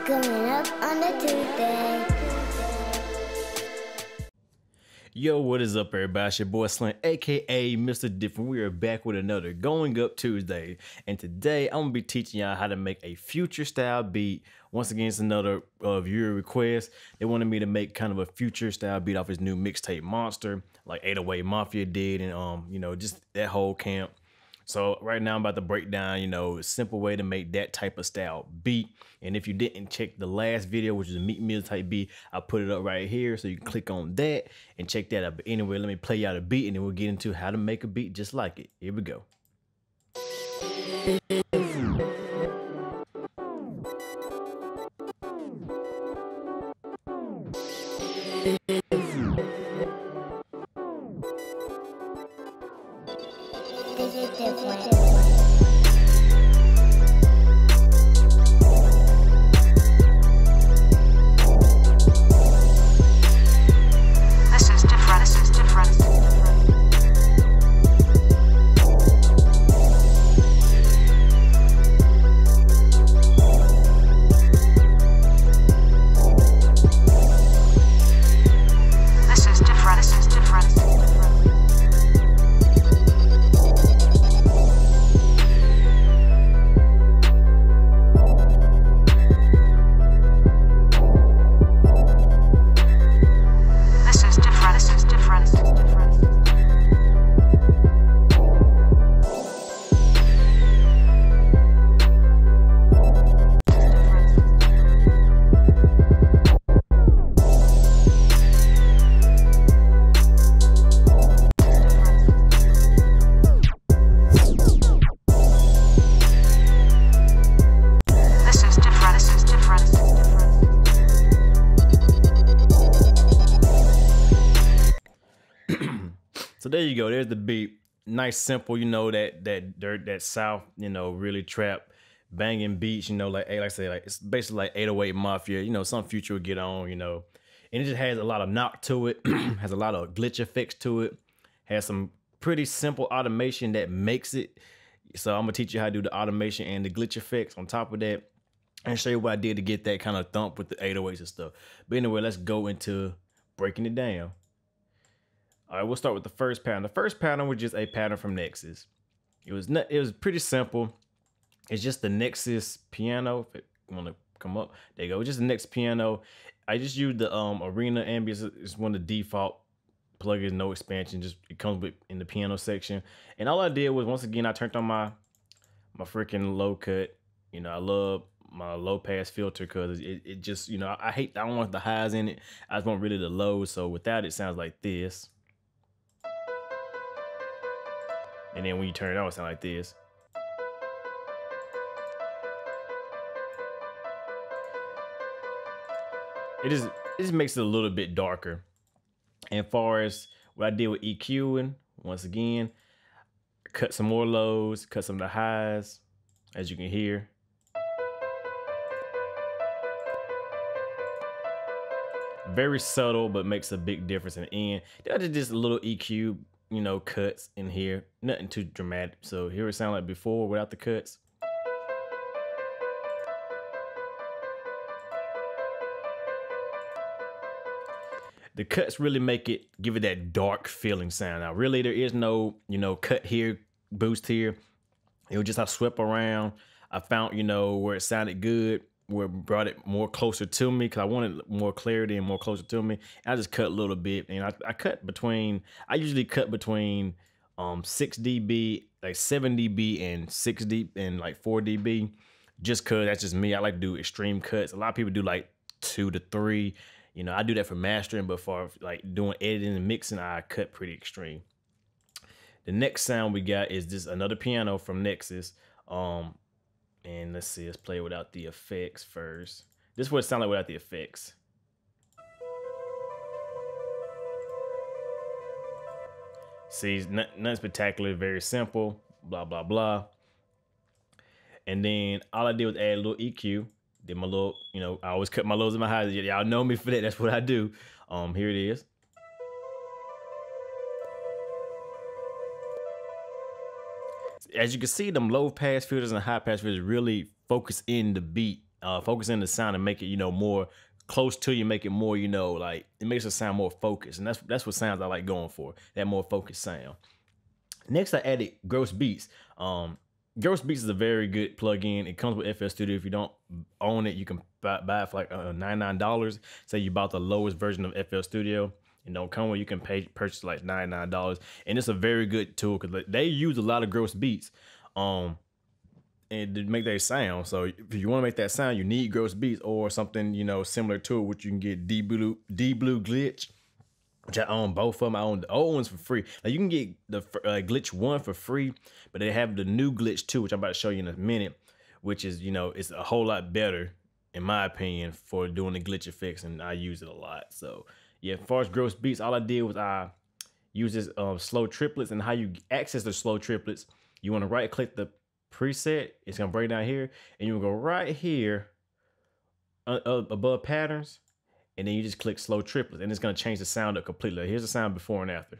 Coming up on the Tuesday. Yo, what is up, everybody? It's your boy Slant, aka Mr. Different. We are back with another Going Up Tuesday, and today I'm gonna be teaching y'all how to make a future style beat. Once again, it's another viewer request. They wanted me to make kind of a future style beat off his new mixtape Monster, like 808 Mafia did, and you know, just that whole camp. So right now I'm about to break down, you know, a simple way to make that type of style beat. And if you didn't check the last video, which is a Meet Meal type beat, I put it up right here. So you can click on that and check that out. But anyway, let me play y'all the beat and then we'll get into how to make a beat just like it. Here we go. This is different. So there you go. There's the beat. Nice, simple, you know, that dirt, that South, you know, really trap banging beats, you know, like I say, like it's basically like 808 Mafia, you know, some Future would get on, you know, and it just has a lot of knock to it, has a lot of glitch effects to it, has some pretty simple automation that makes it. So I'm gonna teach you how to do the automation and the glitch effects on top of that, and show you what I did to get that kind of thump with the 808s and stuff. But anyway, let's go into breaking it down. All right, we'll start with the first pattern. The first pattern was just a pattern from Nexus. It was pretty simple. It's just the Nexus piano. If you want to come up, there you go. It's just the Nexus piano. I just used the Arena Ambience. It's one of the default plugins, no expansion. Just it comes with in the piano section. And all I did was, once again, I turned on my freaking low cut. You know, I love my low pass filter because it just, you know, I don't want the highs in it. I just want really the lows. So without it sounds like this. And then when you turn it on, it sounds like this. It just makes it a little bit darker. And as far as what I did with EQing, once again, cut some more lows, cut some of the highs, as you can hear. Very subtle, but makes a big difference in the end. That's just a little EQ, you know, cuts in here, nothing too dramatic. So here it sounds like before without the cuts. The cuts really give it that dark feeling sound. Now, really, there is no, you know, cut here, boost here. It was just I swept around. I found, you know, where it sounded good, where it brought it more closer to me, because I wanted more clarity and more closer to me. I just cut a little bit, and I cut between. I usually cut between 6 dB, like 7 dB, and 6 dB, and like 4 dB. Just cause that's just me. I like to do extreme cuts. A lot of people do like 2 to 3. You know, I do that for mastering, but for like doing editing and mixing, I cut pretty extreme. The next sound we got is this another piano from Nexus. And let's see, let's play it without the effects first. This is what it sounds like without the effects. See, nothing spectacular, very simple, blah, blah, blah. And then all I did was add a little EQ. Did my little, you know, I always cut my lows and my highs. Y'all know me for that. That's what I do. Here it is. As you can see, them low pass filters and high pass filters really focus in the beat focus in the sound and make it, you know, more close to you, make it more, you know, like it makes it sound more focused. And that's what sounds I like going for, that more focused sound. Next, I added Gross Beats. Gross Beats is a very good plugin. It comes with FL Studio. If you don't own it, you can buy it for like $99. Say you bought the lowest version of FL Studio and don't come with, you can purchase like $99. And it's a very good tool because they use a lot of Gross Beats and to make that sound. So if you want to make that sound, you need Gross Beats or something, you know, similar to it, which you can get D-Blue Glitch, which I own both of them. I own the old ones for free. Now you can get the Glitch 1 for free, but they have the new Glitch 2, which I'm about to show you in a minute, which is, you know, it's a whole lot better, in my opinion, for doing the glitch effects, and I use it a lot. So yeah, as far as Gross Beats, all I did was I use this slow triplets, and how you access the slow triplets, you want to right click the preset, it's gonna bring down here, and you will go right here above patterns, and then you just click slow triplets, and it's gonna change the sound up completely. Here's the sound before and after.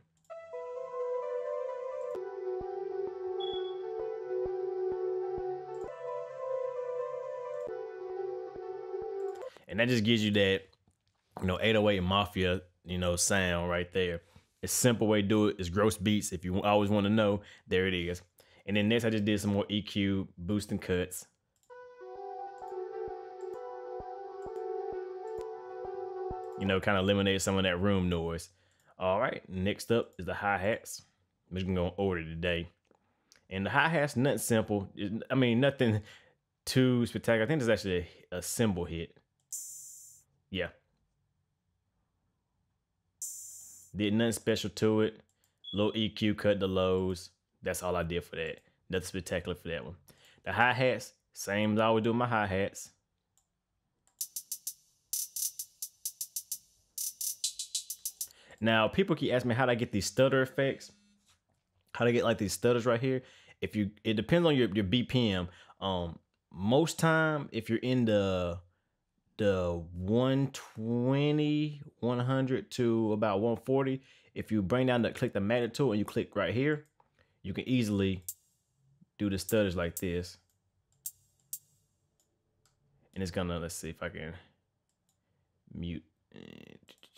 And that just gives you that, you know, 808 Mafia, you know, sound right there. It's a simple way to do it. It's Gross Beats. If you always want to know, there it is. And then next, I just did some more EQ, boost and cuts. You know, kind of eliminate some of that room noise. All right, next up is the hi-hats. I'm just gonna go in order today. And the hi-hats, nothing simple. I mean, nothing too spectacular. I think there's actually a cymbal hit. Yeah. Did nothing special to it. Little EQ, cut the lows. That's all I did for that. Nothing spectacular for that one. The hi-hats, same as I always do with my hi-hats. Now, people keep asking me how do I get these stutter effects? How to get like these stutters right here? It depends on your BPM. Most time, if you're in the 120, 100 to about 140, if you bring down click the magnet tool and you click right here, you can easily do the stutters like this. And it's gonna, let's see if I can mute.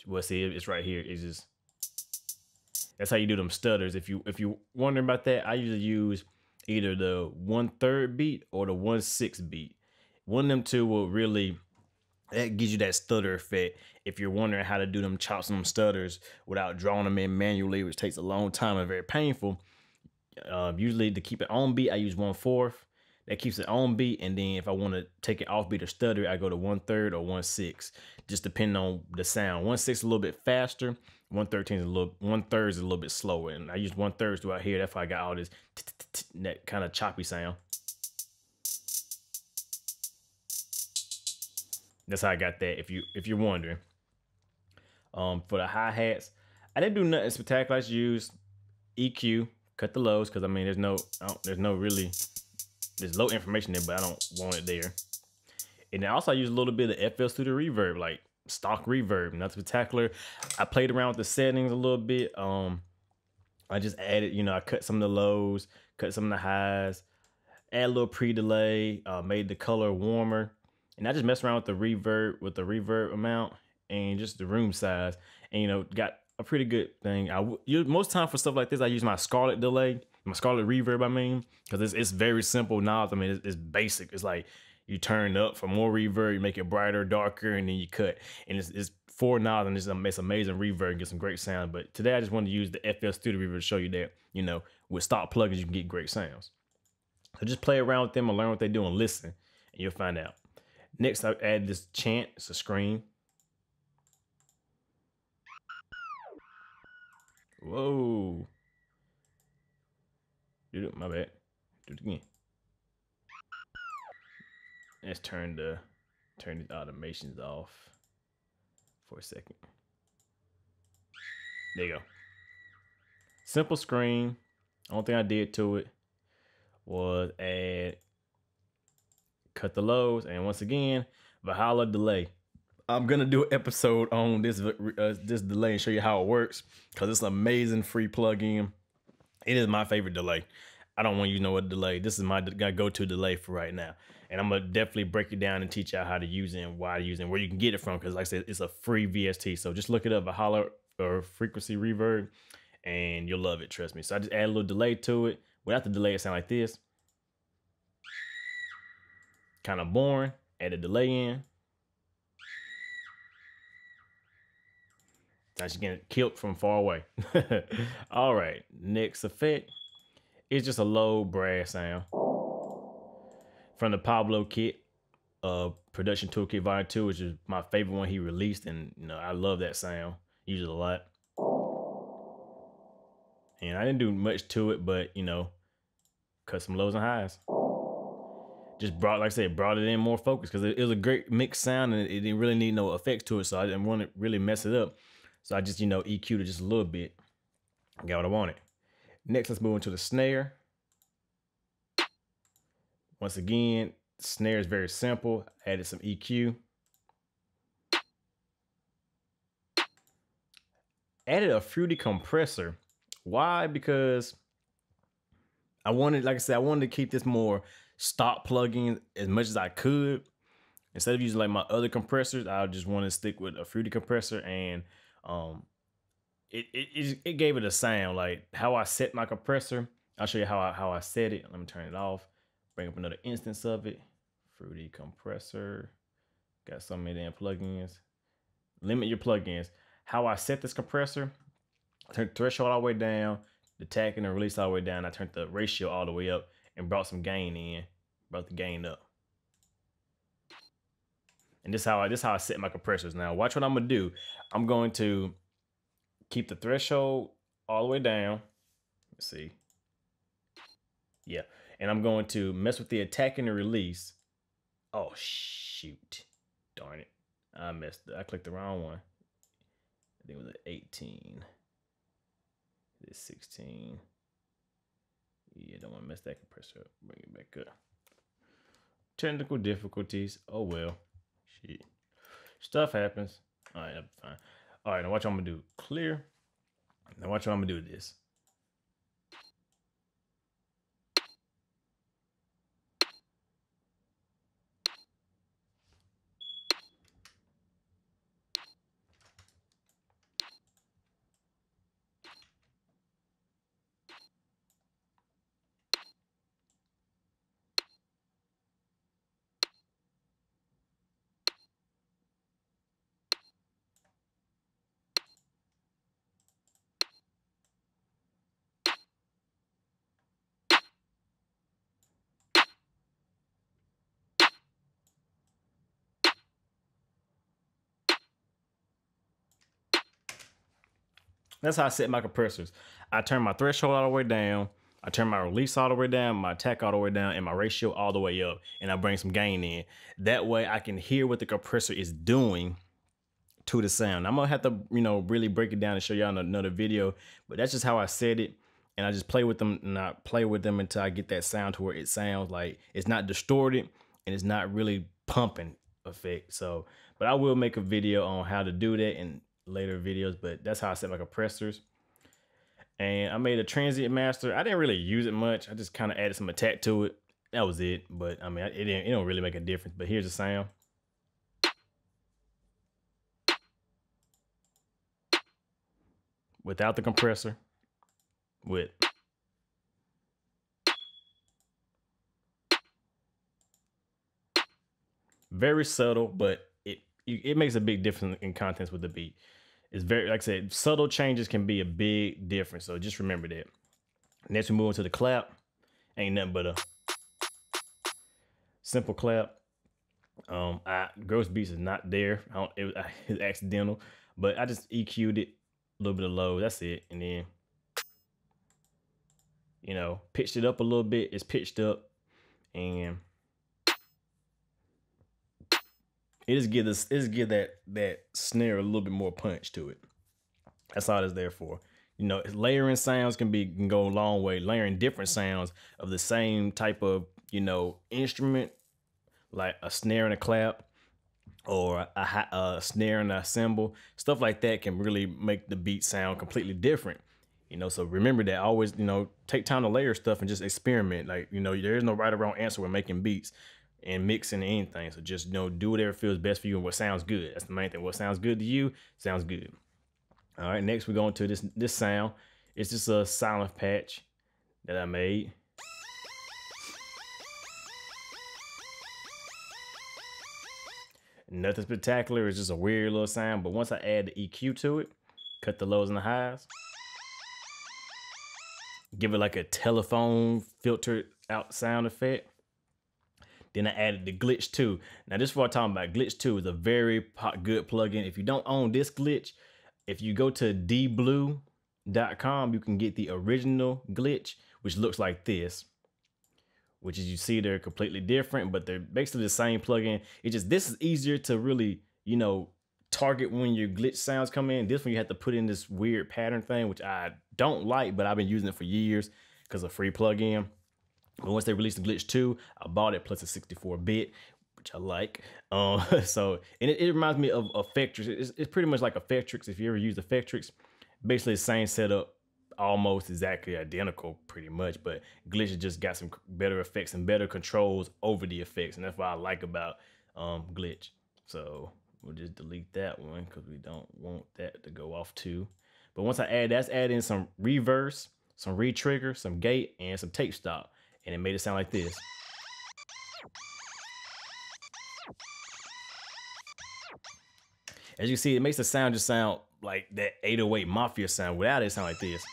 Well, see, it's right here. It's just, that's how you do them stutters. If you're wondering about that, I usually use either the 1/3 beat or the 1/6 beat. One of them two will really, that gives you that stutter effect. If you're wondering how to do them chops and them stutters without drawing them in manually, which takes a long time and very painful, usually to keep it on beat, I use 1/4. That keeps it on beat, and then if I want to take it off beat or stutter, I go to 1/3 or 1/6, just depending on the sound. 1/6 is a little bit faster, 1/13 is 1/3 is a little bit slower, and I use 1/3 throughout here. That's why I got all this that kind of choppy sound. That's how I got that. If you're wondering, for the hi-hats, I didn't do nothing spectacular. I just used EQ, cut the lows, because I mean there's low information there, but I don't want it there. And then also I use a little bit of FL Studio reverb, like stock reverb, nothing spectacular. I played around with the settings a little bit. I just added, you know, I cut some of the lows, cut some of the highs, add a little pre-delay, made the color warmer. And I just messed around with the reverb amount and just the room size, and you know, got a pretty good thing. Most time for stuff like this, I use my Scarlett delay, my Scarlett reverb, I mean, because it's very simple knobs. I mean, it's basic. It's like you turn up for more reverb, you make it brighter, darker, and then you cut. And it's 4 knobs, and it's amazing reverb and get some great sound. But today I just wanted to use the FL Studio reverb to show you that, you know, with stock plugins, you can get great sounds. So just play around with them and learn what they do and listen, and you'll find out. Next, I add this chant. It's a scream. Whoa. My bad. Do it again. Let's turn these automations off for a second. There you go. Simple screen. Only thing I did to it was cut the lows, and once again, Valhalla delay. I'm gonna do an episode on this delay and show you how it works, because it's an amazing free plugin. It is my favorite delay. I don't want you to know what delay. This is my go-to delay for right now. And I'm gonna definitely break it down and teach y'all how to use it and why to use it and where you can get it from. Cause like I said, it's a free VST. So just look it up, a holler or frequency reverb, and you'll love it, trust me. So I just add a little delay to it. Without the delay, it sound like this. Kind of boring. Add a delay in. Now she's getting killed from far away. All right, next effect is just a low brass sound from the Pablo kit, Production Toolkit Volume 2, which is my favorite one he released, and you know I love that sound. Use it a lot. And I didn't do much to it, but you know, cut some lows and highs. Just brought, like I said, brought it in more focus because it was a great mixed sound and it didn't really need no effects to it, so I didn't want to really mess it up. So I just, you know, EQ'd it just a little bit. I got what I wanted. Next, let's move into the snare. Once again, the snare is very simple. Added some EQ. Added a fruity compressor. Why? Because I wanted, like I said, I wanted to keep this more stock plugin as much as I could. Instead of using like my other compressors, I just want to stick with a fruity compressor, and it gave it a sound. Like how I set my compressor, I'll show you how I set it. Let me turn it off. Bring up another instance of it. Fruity compressor. Got so many damn plugins. Limit your plugins. How I set this compressor, I turned the threshold all the way down, the tack and the release all the way down. I turned the ratio all the way up and brought some gain in. Brought the gain up. And this is how I set my compressors. Now watch what I'm gonna do. I'm going to keep the threshold all the way down. Let's see. Yeah. And I'm going to mess with the attack and the release. Oh shoot. Darn it. I messed up. I clicked the wrong one. I think it was an 18. This 16. Yeah, don't want to mess that compressor up. Bring it back up. Technical difficulties. Oh well. Shit. Stuff happens. All right, that's fine. All right, now watch what I'm gonna do. Clear. Now watch what I'm gonna do with this. That's how I set my compressors. I turn my threshold all the way down. I turn my release all the way down, my attack all the way down, and my ratio all the way up. And I bring some gain in. That way I can hear what the compressor is doing to the sound. I'm gonna have to, you know, really break it down and show y'all in another video. But that's just how I set it. And I just play with them, and I play with them until I get that sound to where it sounds like it's not distorted and it's not really pumping effect. So, but I will make a video on how to do that in later videos, but that's how I set my compressors. And I made a transient master. I didn't really use it much. I just kind of added some attack to it. That was it. But I mean, it don't really make a difference. But here's the sound. Without the compressor. With. Very subtle, but it makes a big difference in contents with the beat. It's very, like I said, subtle changes can be a big difference. So just remember that. Next, we move on to the clap. Ain't nothing but a simple clap. Gross beats is not there. It's accidental, but I just EQ'd it, a little bit of low. That's it. And then, you know, pitched it up a little bit. It's pitched up, and it just give that snare a little bit more punch to it. That's all it's there for. You know, layering sounds can go a long way. Layering different sounds of the same type of, you know, instrument, like a snare and a clap, or a snare and a cymbal, stuff like that can really make the beat sound completely different. You know, so remember that. Always, you know, take time to layer stuff and just experiment. Like, you know, there is no right or wrong answer when making beats and mixing anything. So just, you know, do whatever feels best for you and what sounds good. That's the main thing. What sounds good to you sounds good. All right, next we're going to this sound. It's just a silent patch that I made. Nothing spectacular. It's just a weird little sound. But once I add the EQ to it, cut the lows and the highs, give it like a telephone filtered out sound effect. Then I added the Glitch 2. Now this is what I'm talking about. Glitch 2 is a very good plugin. If you don't own this glitch, if you go to dblue.com, you can get the original glitch, which looks like this. Which is, you see, they're completely different, but they're basically the same plugin. It's just, this is easier to really, you know, target when your glitch sounds come in. This one you have to put in this weird pattern thing, which I don't like, but I've been using it for years because of free plugin. But once they released the Glitch 2, I bought it plus a 64-bit, which I like. So, and it reminds me of Effectrix. It's pretty much like Effectrix. If you ever use Effectrix, basically the same setup, almost exactly identical pretty much, but Glitch just got some better effects and better controls over the effects, and that's what I like about Glitch. So we'll just delete that one because we don't want that to go off too. But once I add in some reverse, some re-trigger, some gate, and some tape stop, and it made it sound like this. As you see, it makes the sound just sound like that 808 Mafia sound. Without it, sound like this.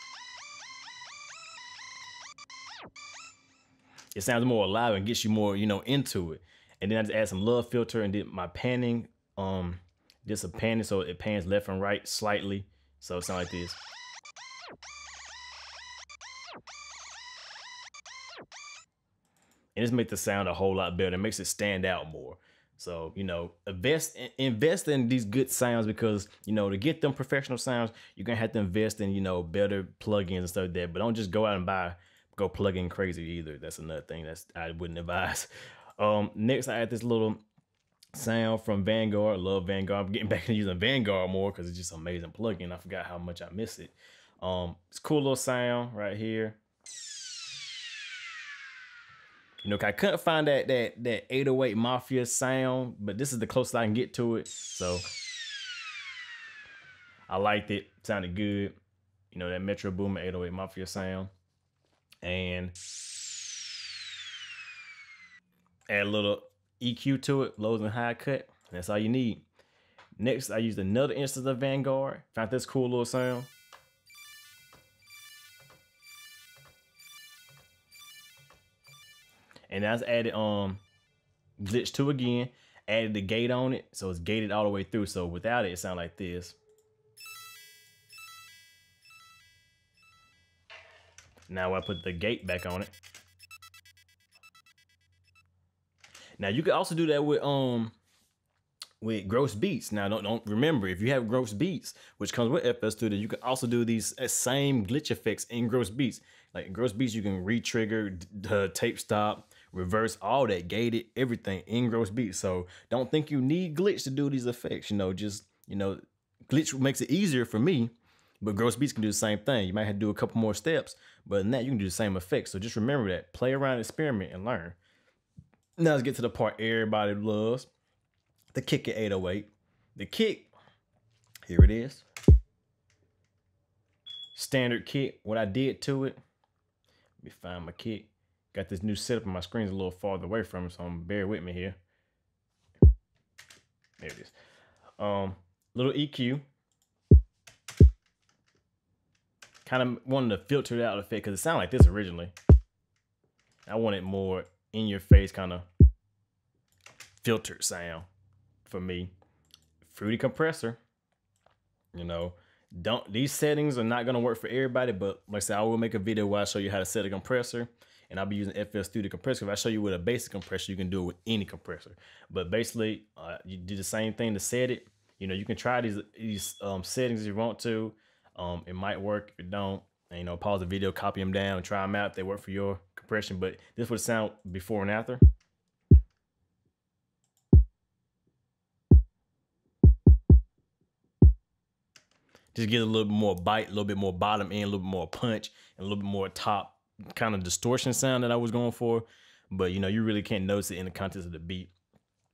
It sounds more alive and gets you more, you know, into it. And then I just add some love filter and did my panning. Did some panning so it pans left and right slightly. So it sounds like this. And this makes the sound a whole lot better. It makes it stand out more. So, you know, invest in these good sounds, because, you know, to get them professional sounds, you're going to have to invest in, you know, better plugins and stuff like that. But don't just go out and go plug in crazy either. That's another thing I wouldn't advise. Next, I add this little sound from Vanguard. I love Vanguard. I'm getting back to using Vanguard more because it's just an amazing plugin. I forgot how much I miss it. It's a cool little sound right here. You know, I couldn't find that 808 Mafia sound, but this is the closest I can get to it. So I liked it. Sounded good. You know, that Metro Boomin 808 Mafia sound. And add a little EQ to it, lows and high cut. That's all you need. Next, I used another instance of Vanguard. Found this cool little sound. And I just added Glitch 2 again, added the gate on it, so it's gated all the way through. So without it, it sounds like this. Now I put the gate back on it. Now you can also do that with Gross Beats. Now don't remember, if you have Gross Beats, which comes with FL Studio, you can also do these same glitch effects in Gross Beats. Like in Gross Beats, you can re-trigger, the tape stop, reverse, all that, gated, everything in Gross Beats. So don't think you need Glitch to do these effects. You know, just, you know, Glitch makes it easier for me, but Gross Beats can do the same thing. You might have to do a couple more steps, but in that you can do the same effects. So just remember that. Play around, experiment, and learn. Now let's get to the part everybody loves. The kick at 808. The kick, here it is. Standard kick. What I did to it, let me find my kick. Got this new setup and my screen's a little farther away from it, so bear with me here. There it is. Little EQ. Kind of wanted to filter it out effect because it sounded like this originally. I wanted more in your face kind of filtered sound for me. Fruity compressor. You know, these settings are not gonna work for everybody, but like I said, I will make a video where I show you how to set a compressor, and I'll be using FL Studio compressor. If I show you with a basic compressor, you can do it with any compressor. But basically, you do the same thing to set it. You know, you can try these settings if you want to. It might work. If it don't, and, you know, pause the video, copy them down, and try them out if they work for your compression. But this would sound before and after. Just get a little bit more bite, a little bit more bottom end, a little bit more punch, and a little bit more top kind of distortion sound that I was going for. But you know, you really can't notice it in the context of the beat.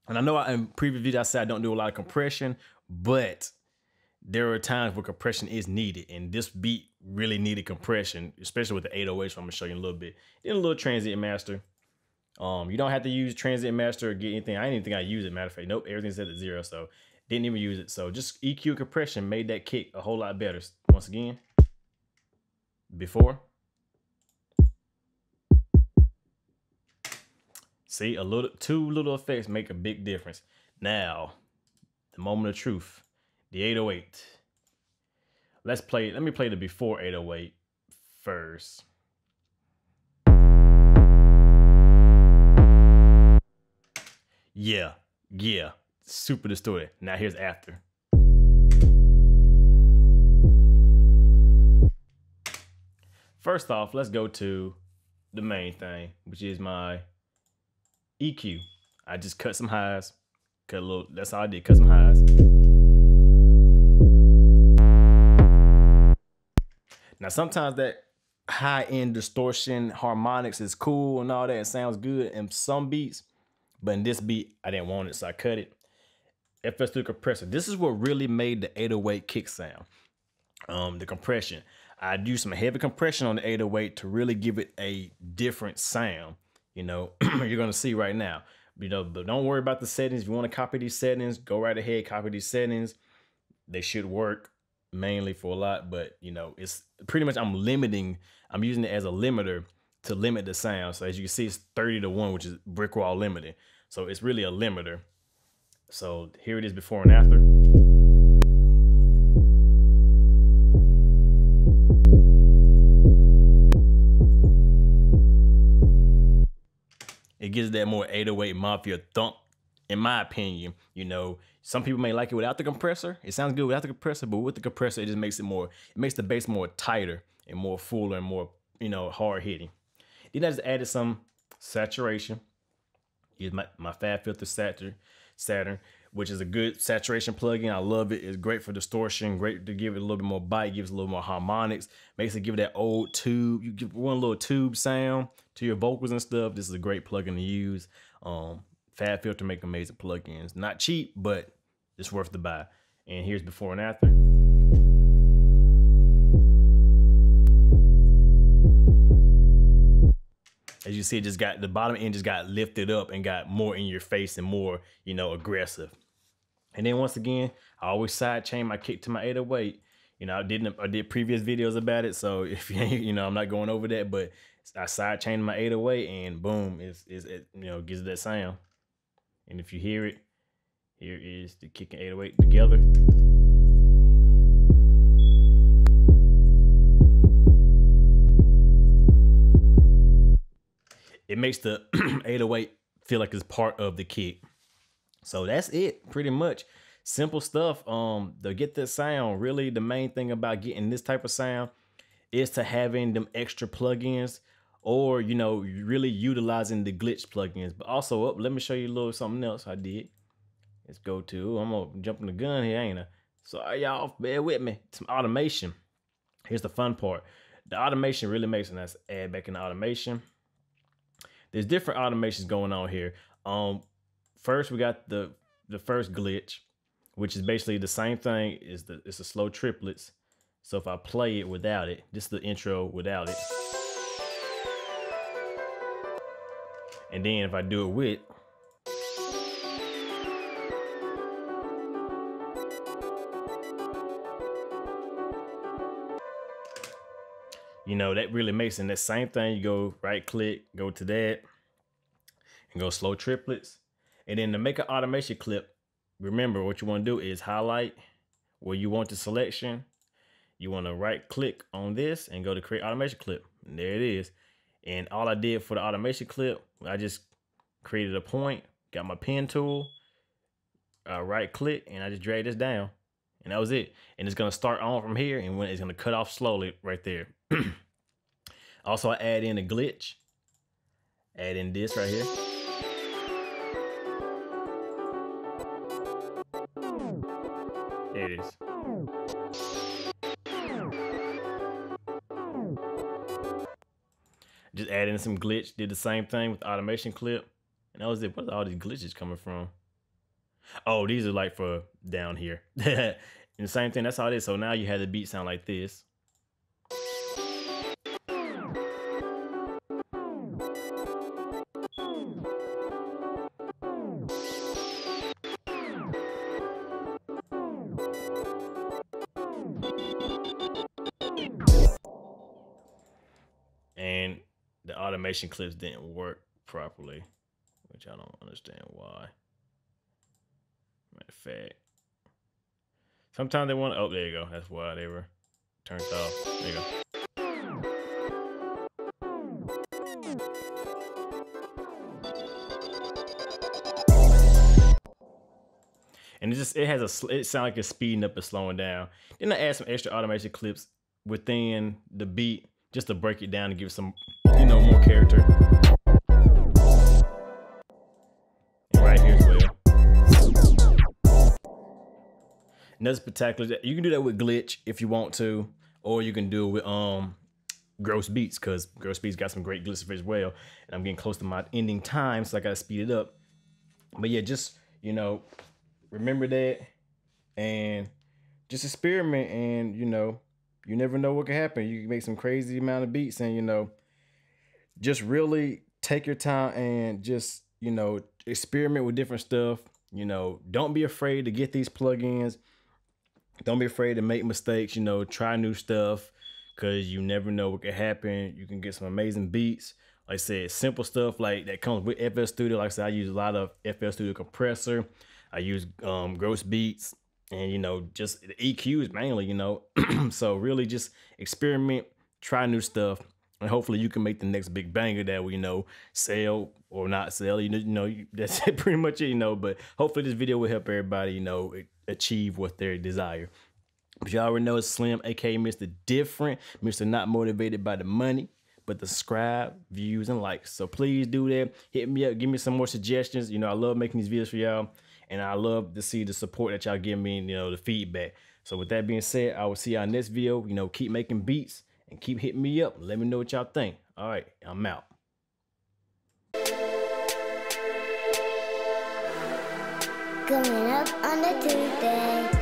And I know in previous videos I said I don't do a lot of compression, but there are times where compression is needed, and this beat really needed compression, especially with the 808s. So I'm gonna show you a little bit. Then a little transient master. You don't have to use transient master or get anything. I didn't even think I use it. Matter of fact, nope, everything's set at 0, so didn't even use it. So just EQ compression made that kick a whole lot better. Once again, before. See, two little effects make a big difference. Now, the moment of truth, the 808. Let me play the before 808 first. Yeah, super distorted. Now here's after. First off, let's go to the main thing, which is my EQ. I just cut some highs, cut a little, that's all I did, cut some highs. Now sometimes that high-end distortion harmonics is cool and all that, it sounds good in some beats, but in this beat, I didn't want it, so I cut it. FS3 compressor. This is what really made the 808 kick sound. The compression. I do some heavy compression on the 808 to really give it a different sound. You know, you're gonna see right now. You know, but don't worry about the settings. If you want to copy these settings, go right ahead, copy these settings. They should work mainly for a lot, but you know, it's pretty much I'm using it as a limiter to limit the sound. So as you can see, it's 30-to-1, which is brick wall limiting. So it's really a limiter. So here it is before and after. It gives that more 808 Mafia thump, in my opinion. You know, some people may like it without the compressor. It sounds good without the compressor, but with the compressor, it just makes it makes the bass more tighter and more fuller and more, you know, hard hitting. Then I just added some saturation. Here's my Fab Filter Saturn, which is a good saturation plugin. I love it. It's great for distortion, great to give it a little bit more bite, gives a little more harmonics, makes it give that old tube. You give one little tube sound to your vocals and stuff. This is a great plugin to use. Fab Filter make amazing plugins. Not cheap, but it's worth the buy. And here's before and after. As you see, it just got the bottom end just got lifted up and got more in your face and more, you know, aggressive. And then once again, I always sidechain my kick to my 808. You know, I did previous videos about it, so if you know, I'm not going over that, but I sidechain my 808 and boom, it you know, gives that sound. And if you hear it, here is the kick and 808 together. It makes the 808 feel like it's part of the kick. So that's it, pretty much. Simple stuff. To get this sound, really the main thing about getting this type of sound is to having them extra plugins, or you know, really utilizing the glitch plugins. But also, let me show you a little something else I did. Let's go to, I'm gonna jump in the gun here, ain't I? So y'all bear with me. Some automation. Here's the fun part. The automation really makes sense. Add back in the automation. There's different automations going on here. First we got the first glitch, which is basically the same thing. It's a slow triplets. So if I play it without it, this is the intro without it. And then if I do it with, you know, that really makes it. That same thing, you go right click, go to that, and go slow triplets. And then to make an automation clip, remember what you want to do is highlight where you want the selection. You want to right click on this and go to create automation clip. And there it is. And all I did for the automation clip, I just created a point, got my pen tool, right click, and I just drag this down. And that was it. And it's going to start on from here, and when it's going to cut off slowly right there. Also, I add in a glitch. Add in this right here. There it is. just added in some glitch, did the same thing with the automation clip. And that was it. Where's all these glitches coming from? Oh, these are like for down here. And the same thing, that's how it is. So now you have the beat sound like this. And the automation clips didn't work properly, which I don't understand why. Matter of fact, sometimes they want to, oh, there you go. That's why they were turned off. There you go. And it has it sounds like it's speeding up and slowing down. Then I add some extra automation clips within the beat just to break it down and give it some, you know, more character. And right here as well. And that's spectacular. You can do that with glitch if you want to, or you can do it with gross beats, because gross beats got some great glitch as well. And I'm getting close to my ending time, so I gotta speed it up. But yeah, just, you know, remember that and just experiment, and you know, you never know what can happen. You can make some crazy amount of beats, and you know, just really take your time and just, you know, experiment with different stuff. You know, don't be afraid to get these plugins. Don't be afraid to make mistakes. You know, try new stuff, because you never know what can happen. You can get some amazing beats. Like I said, simple stuff like that comes with FL Studio. Like I said, I use a lot of FL Studio compressor. I use gross beats, and you know, just the EQs mainly, you know. So really just experiment, try new stuff, and hopefully you can make the next big banger that we, you know, sell or not sell. You know, that's pretty much it, you know. But hopefully this video will help everybody, you know, achieve what they desire. But you already know it's Slim, aka Mr. Different, Mr. Not Motivated by the Money, but the subscribe, views, and likes. So please do that. Hit me up, give me some more suggestions. You know, I love making these videos for y'all, and I love to see the support that y'all give me, you know, the feedback. So with that being said, I will see y'all next video. You know, keep making beats and keep hitting me up. Let me know what y'all think. All right, I'm out. Coming up on the Tuesday.